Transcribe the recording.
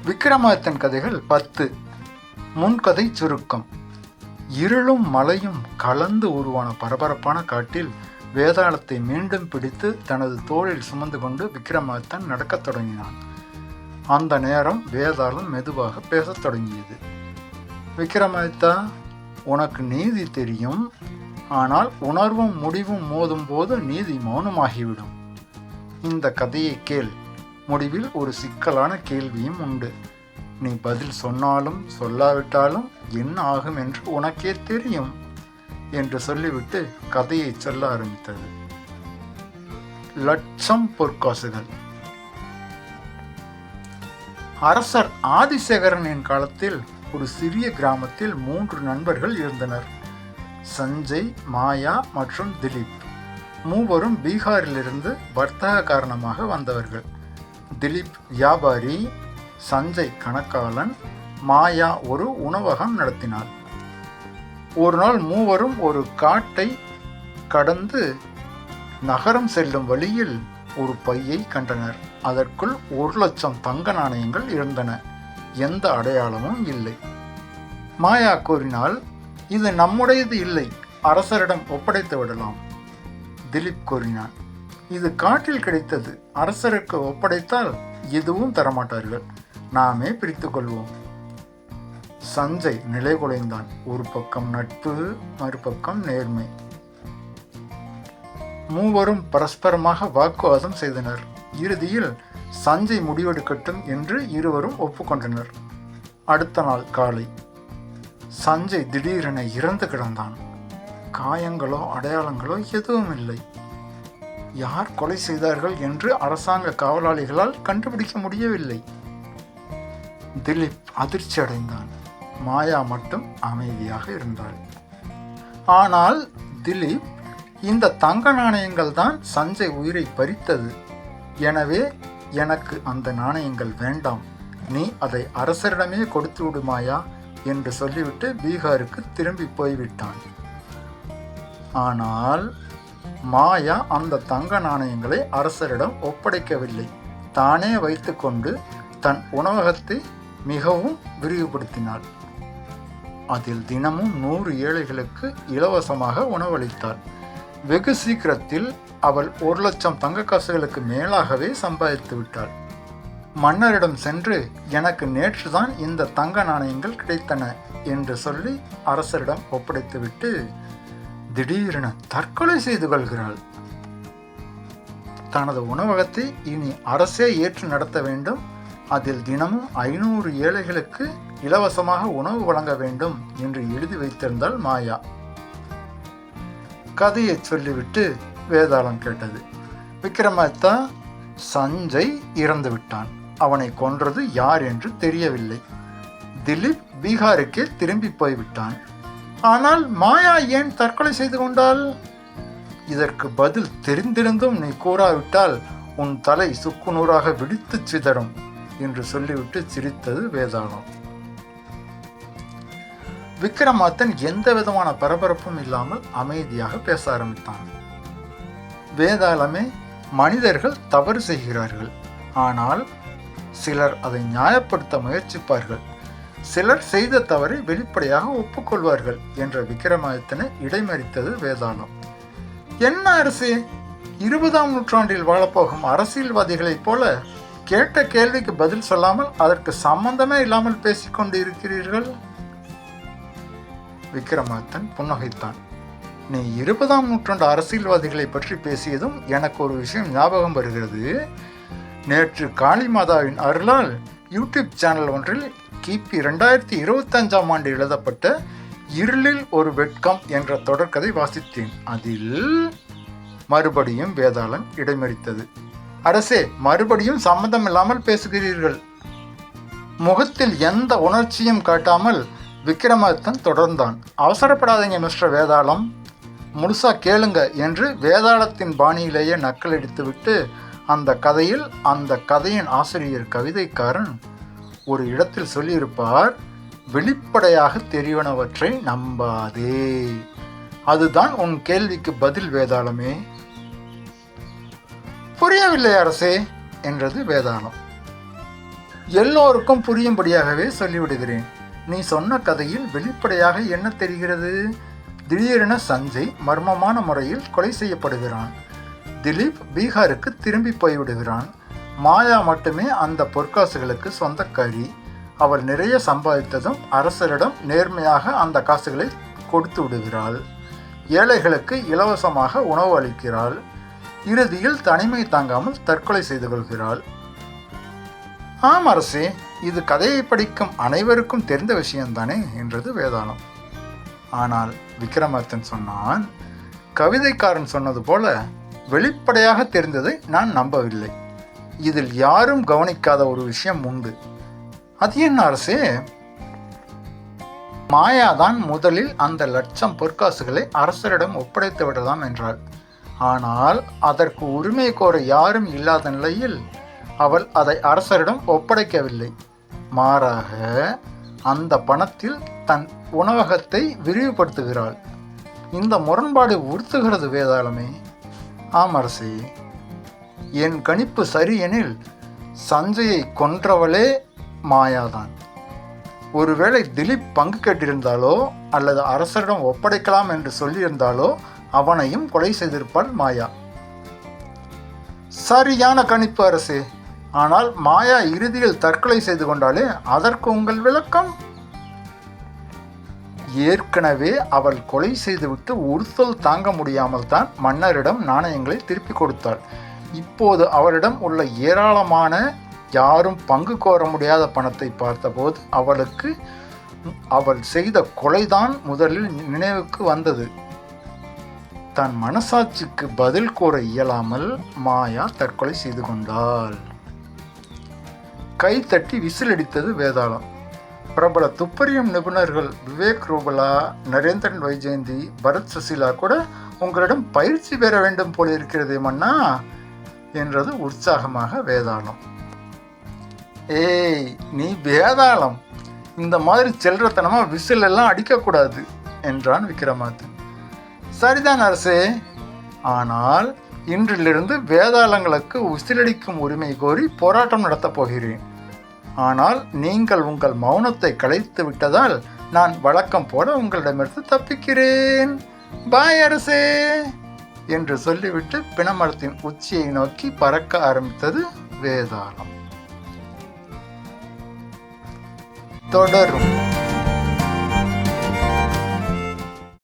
விக்ரமாதித்தன் கதைகள் 10. முன்கதை சுருக்கம். இருளும் மலையும் கலந்து உருவான பரபரப்பான காட்டில் வேதாளத்தை மீண்டும் பிடித்து தனது தோளில் சுமந்து கொண்டு விக்ரமாதித்தன் நடக்கத் தொடங்கினான். அந்த நேரம் வேதாளம் மெதுவாக பேசத் தொடங்கியது. விக்ரமாதித்தா, உனக்கு நீதி தெரியும், ஆனால் உணர்வும் முடிவும் மோதும் போது நீதி மௌனமாகிவிடும். இந்த கதையை கேள். முடிவில் ஒரு சிக்கலான கேள்வியும் உண்டு. நீ பதில் சொன்னாலும் சொல்லாவிட்டாலும் என்ன ஆகும் என்று உனக்கே தெரியும் என்று சொல்லிவிட்டு கதையை சொல்ல ஆரம்பித்தது. லட்சம் பொற்காசுகள். அரசர் ஆதிசேகரனின் காலத்தில் ஒரு சிறிய கிராமத்தில் 3 நண்பர்கள் இருந்தனர். சஞ்சய், மாயா மற்றும் திலீப். மூவரும் பீகாரிலிருந்து வர்த்தக காரணமாக வந்தவர்கள். திலீப் வியாபாரி, சஞ்சய் கணக்காளன், மாயா ஒரு உணவகம் நடத்தினார். ஒரு நாள் மூவரும் ஒரு காட்டை கடந்து நகரம் செல்லும் வழியில் ஒரு பையை கண்டனர். அதற்குள் 1,00,000 தங்க நாணயங்கள் இருந்தன. எந்த அடையாளமும் இல்லை. மாயா கூறினால், இது நம்முடையது இல்லை, அரசரிடம் ஒப்படைத்து விடலாம். திலீப் கூறினான், இது காட்டில் கிடைத்தது, அரசருக்கு ஒப்படைத்தால் எதுவும் தரமாட்டார்கள், நாமே பிரித்து கொள்வோம். சஞ்சய் நிலை குலைந்தான். ஒரு பக்கம் நட்பு, மறுபக்கம் நேர்மை. மூவரும் பரஸ்பரமாக வாக்குவாதம் செய்தனர். இறுதியில் சஞ்சய் முடிவெடுக்கட்டும் என்று இருவரும் ஒப்புக்கொண்டனர். அடுத்த நாள் காலை சஞ்சய் திடீரென இறந்து கிடந்தான். காயங்களோ அடையாளங்களோ எதுவும் இல்லை. யார் கொலை செய்தார்கள் என்று அரசாங்க காவலாளிகளால் கண்டுபிடிக்க முடியவில்லை. திலீப் அதிர்ச்சி அடைந்தான். மாயா மட்டும் அமைதியாக இருந்தாள். ஆனால் திலீப், இந்த தங்க நாணயங்கள் தான் சஞ்சய் உயிரை பறித்தது. எனவே எனக்கு அந்த நாணயங்கள் வேண்டாம், நீ அதை அரசரிடமே கொடுத்து விடு மாயா என்று சொல்லிவிட்டு பீகாருக்கு திரும்பி போய்விட்டான். ஆனால் மாயா அந்த தங்க நாணயங்களை அரசரிடம் ஒப்படைக்கவில்லை. தானே வைத்துக்கொண்டு தன் உணவகத்தை மிகவும் விரிவுபடுத்தினாள். அதில் தினமும் 100 ஏழைகளுக்கு இலவசமாக உணவளித்தாள். வெகு சீக்கிரத்தில் அவள் 1,00,000 தங்க காசுகளுக்கு மேலாகவே சம்பாதித்து விட்டாள். மன்னரிடம் சென்று, எனக்கு நேற்றுதான் இந்த தங்க நாணயங்கள் கிடைத்தன என்று சொல்லி அரசரிடம் ஒப்படைத்துவிட்டு திடீரென தற்கொலை செய்து கொள்கிறாள். தனது உணவகத்தை இனி அரசே ஏற்று நடத்த வேண்டும், அதில் தினமும் 500 ஏழைகளுக்கு இலவசமாக உணவு வழங்க வேண்டும் என்று எழுதி வைத்திருந்தாள் மாயா. கதையை சொல்லிவிட்டு வேதாளம் கேட்டது. விக்ரமாதித்தா, சஞ்சய் இறந்து விட்டான். அவனை கொன்றது யார் என்று தெரியவில்லை. திலீப் பீகாருக்கே திரும்பி போய்விட்டான். ஆனால் மாயா ஏன் தற்கொலை செய்து கொண்டாள்? இதற்கு பதில் தெரிந்திருந்தும் நீ கூறாவிட்டால் உன் தலை சுக்குநூறாக வெடித்து சிதறும் என்று சொல்லிவிட்டு சிரித்தது வேதாளம். விக்ரமாதித்தன் எந்த விதமான பரபரப்பும் இல்லாமல் அமைதியாக பேச ஆரம்பித்தான். வேதாளமே, மனிதர்கள் தவறு செய்கிறார்கள், ஆனால் சிலர் அதை நியாயப்படுத்த முயற்சிப்பார்கள், சிலர் செய்த தவறை வெளிப்படையாக ஒப்புக்கொள்வார்கள் என்ற விக்ரமாதித்தனை இடைமறித்தது வேதாளம். என்ன அரசே, 20ஆம் நூற்றாண்டில் வாழப்போகும் அரசியல்வாதிகளைப் போல கேட்ட கேள்விக்கு பதில் சொல்லாமல் அதற்கு சம்பந்தமே இல்லாமல் பேசிக்கொண்டு இருக்கிறீர்கள். விக்ரமாதித்தன் புன்னகைத்தான். நீ 20ஆம் நூற்றாண்டு அரசியல்வாதிகளை பற்றி பேசியதும் எனக்கு ஒரு விஷயம் ஞாபகம் வருகிறது. நேற்று காளிமாதாவின் அருளால் யூடியூப் சேனல் ஒன்றில் கிபி 2025ஆம் ஆண்டு எழுதப்பட்ட இருளில் ஒரு வெட்கம் என்ற தொடர்கதை வாசித்தேன். அதில் மறுபடியும் வேதாளம் இடைமறித்தது. அரசே, மறுபடியும் சம்மந்தம் இல்லாமல் பேசுகிறீர்கள். முகத்தில் எந்த உணர்ச்சியும் காட்டாமல் விக்ரமாதித்தன் தொடர்ந்தான். அவசரப்படாதீங்க மிஸ்டர் வேதாளம், முழுசா கேளுங்க என்று வேதாளத்தின் பாணியிலேயே நக்கலடித்துவிட்டு அந்த கதையின் ஆசிரியர் கவிதைக்காரன் ஒரு இடத்தில் சொல்லியிருப்பார், வெளிப்படையாக தெரிவனவற்றை நம்பாதே. அதுதான் உன் கேள்விக்கு பதில் வேதாளமே. புரியவில்லை அரசே என்றது வேதாளம். எல்லோருக்கும் புரியும்படியாகவே சொல்லிவிடுகிறேன். நீ சொன்ன கதையில் வெளிப்படையாக என்ன தெரிகிறது? திடீரென சஞ்சய் மர்மமான முறையில் கொலை செய்யப்படுகிறான். திலீப் பீகாருக்கு திரும்பி போய்விடுகிறான். மாயா மட்டுமே அந்த பொற்காசுகளுக்கு சொந்தக்காரி. அவள் நிறைய சம்பாதித்ததும் அரசரிடம் நேர்மையாக அந்த காசுகளை கொடுத்து விடுகிறாள். ஏழைகளுக்கு இலவசமாக உணவு அளிக்கிறாள். இறுதியில் தனிமை தாங்காமல் தற்கொலை செய்து கொள்கிறாள். ஆம் அரசே, இது கதையை படிக்கும் அனைவருக்கும் தெரிந்த விஷயம்தானே என்றது வேதாளம். ஆனால் விக்ரமாதித்தன் சொன்னான், கவிதைக்காரன் சொன்னது போல வெளிப்படையாக தெரிந்ததை நான் நம்பவில்லை. இதில் யாரும் கவனிக்காத ஒரு விஷயம் உண்டு. அது என்ன அரசே? மாயாதான் முதலில் அந்த 1,00,000 பொற்காசுகளை அரசரிடம் ஒப்படைத்து விடலாம் என்றாள். ஆனால் அதற்கு உரிமை கோர யாரும் இல்லாத நிலையில் அவள் அதை அரசரிடம் ஒப்படைக்கவில்லை. மாறாக அந்த பணத்தில் தன் உணவகத்தை விரிவுபடுத்துகிறாள். இந்த முரண்பாடு உறுத்துகிறது வேதாளமே. ஆம் அரசே, என் கணிப்பு சரியெனில் சஞ்சயை கொன்றவளே மாயாதான். ஒருவேளை திலீப் பங்கு கேட்டிருந்தாலோ அல்லது அரசரிடம் ஒப்படைக்கலாம் என்று சொல்லியிருந்தாலோ அவனையும் கொலை செய்திருப்பாள் மாயா. சரியான கணிப்பு அரசே. ஆனால் மாயா இறுதியில் தற்கொலை செய்து கொண்டாலே, அதற்கு உங்கள் விளக்கம்? ஏற்கனவே அவள் கொலை செய்துவிட்டு உறுத்தல் தாங்க முடியாமல் தான் மன்னரிடம் நாணயங்களை திருப்பி கொடுத்தாள். இப்போது அவரிடம் உள்ள ஏராளமான யாரும் பங்கு கோர முடியாத பணத்தை பார்த்தபோது அவளுக்கு அவள் செய்த கொலைதான் முதலில் நினைவுக்கு வந்தது. தன் மனசாட்சிக்கு பதில் கூற இயலாமல் மாயா தற்கொலை செய்து கொண்டாள். கை தட்டி விசிலடித்தது வேதாளம். பிரபல துப்பறியும் நிபுணர்கள் விவேக் ரூபலா, நரேந்திரன் வைஜெயந்தி, பரத் சுசிலா கூட உங்களிடம் பயிற்சி பெற வேண்டும் போல இருக்கிறதே மன்னா என்றது உற்சாகமாக வேதாளம். ஏய், நீ வேதாளம், இந்த மாதிரி செல்றத்தனமா விசில் எல்லாம் அடிக்கக்கூடாது என்றான் விக்ரமாதித்தன். சரிதான் அரசே, ஆனால் இன்றிலிருந்து வேதாளங்களுக்கு விசிலடிக்கும் உரிமை கோரி போராட்டம் நடத்தப் போகிறேன். ஆனால் நீங்கள் உங்கள் மௌனத்தை கலைத்து விட்டதால் நான் வழக்கம் போல உங்களிடமிருந்து தப்பிக்கிறேன். பாய் அரசே என்று சொல்லிவிட்டு பிணமரத்தின் உச்சியை நோக்கி பறக்க ஆரம்பித்தது வேதாளம். தொடரும்.